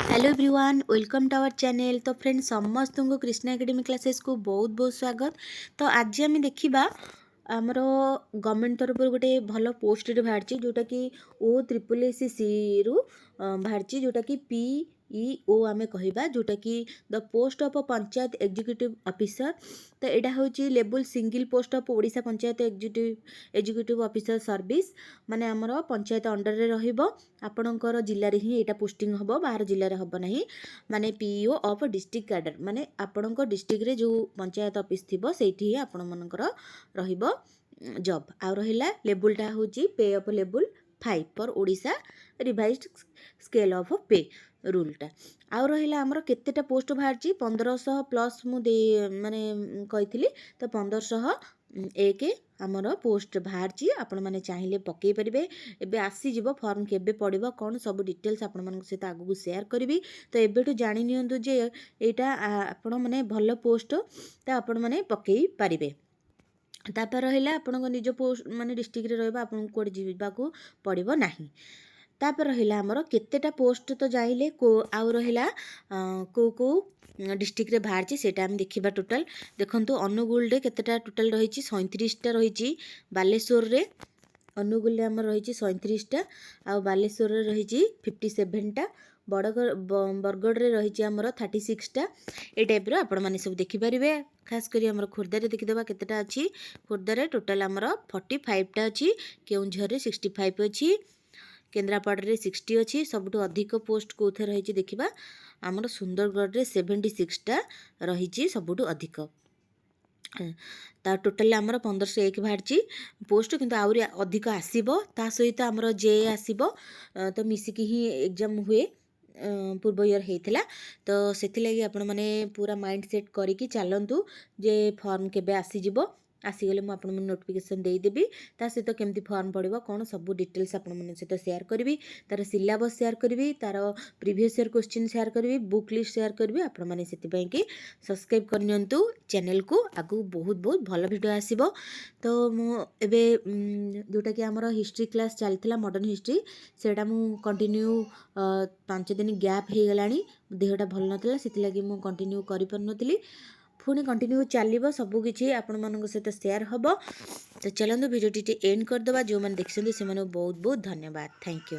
Hello everyone, welcome to our channel. तो friends समस्त को कृष्णा एकेडमी क्लासेस को बहुत बहुत स्वागत। तो आज आम देखा आमर गवर्नमेंट तरफ गोटे भल पोस्ट बाहर जोटा कि ओ ट्रिपल एस सी रु बाहर जोटा कि PEO आम कहवा जोटा कि the post of panchayat executive officer. तो यहाँ हूँ level single post of Odisha panchayat executive officer service माने आमर पंचायत अंडर रे रहिबो। आपणकर जिले में ही यहाँ पोस्टिंग हम बाहर जिले में हम ना माने PEO ऑफ डिस्ट्रिक्ट कैडर माने आपणकर डिस्ट्रिक्ट रे जो पंचायत ऑफिस थी से आपण मनकर रहिबो जॉब। आ रहिला लेवलटा हूँ पे of level 5 for Odisha revised scale of पे रूलटा। आउ रहिला आमर केतेटा पोस्ट बाहर 1500 प्लस मुझे माने कही तो 1501 आमर पोस्ट बाहर आपण मैंने चाहिए पकई पारे। एबे आसीजिवो फॉर्म केबे पड़िबो कौन सब डिटेल्स आपण मन सहित आगु शेयर करी। तो एबेठु जानि नियंतु जे एटा आपण माने भल पोस्ट तो आपण माने पकई पारिबे। तापर रहिला आपण निज पोस्ट माने डिस्ट्रिक्ट रे रहबा आपण कोड जीवाकू पड़िबो नाही। तापर रहिला हमर केतेटा पोस्ट तो जाइले को आउ रहिला को डिस्ट्रिक्ट रे बाहर सेटा हम देखिबा। टोटल देखंतु अनुगुल रे केतेटा टोटल रही 37 टा रही। बालेश्वर रे अनुगुल रे हमर रही 37 टा आउ बालेश्वर रे रही 57 टा बरगढ़ रे रही हमर 36 टा। ए टाइप रो आपण माने सब देखि परिबे। खास करी हमर खुर्दा रे देखि देबा केतेटा अछि। खुर्दा रे टोटल हमर 45 टा अछि। केउंझर रे 65 अछि। केन्द्रापड़ा रे 60 अच्छी। सबुठ अधिक पोस्ट कौथे रही देखा आमर सुंदरगढ़ रे 76 टा रही सबुठ अधिक। ता टोटाल आमर 1501 बाहर पोस्ट किंतु आउरी अधिक आसीबो। ता सहित आमर जे आसीबो तो मिसिकी ही एग्जाम हुए पूर्व इयर होता। तो से आपण मैंने पूरा माइंड सेट करके चलतु जे फॉर्म केबे आसीजिवो। आसीगले मुझे आपन नोटिफिकेशन देदेवी। ता सहित केमती फॉर्म पड़ो कौन सब डिटेल्स आपण मन सहित शेयर करी। तार सिलेबस शेयर करी, तार प्रीवियस ईयर क्वेश्चन शेयर करी, बुक लिस्ट शेयर करी। आपण मैंने से सब्सक्राइब करनियंतु चैनल को। आगु बहुत बहुत भल वीडियो आसीबो। तो मुझे जोटा कि आमर हिस्ट्री क्लास चलता मॉडर्न हिस्ट्री सेटा मु कंटिन्यू 5 दिन गैप हो गलानी। देहटा भल नथिला सेति लागि मु कंटिन्यू करि परनथली। पुणी कंटिन्यू चलो सबकि आपण मान सहित शेयर हम। तो चलते भिडियो एंड करदे। जो मैंने देखते से बहुत बहुत धन्यवाद। Thank you.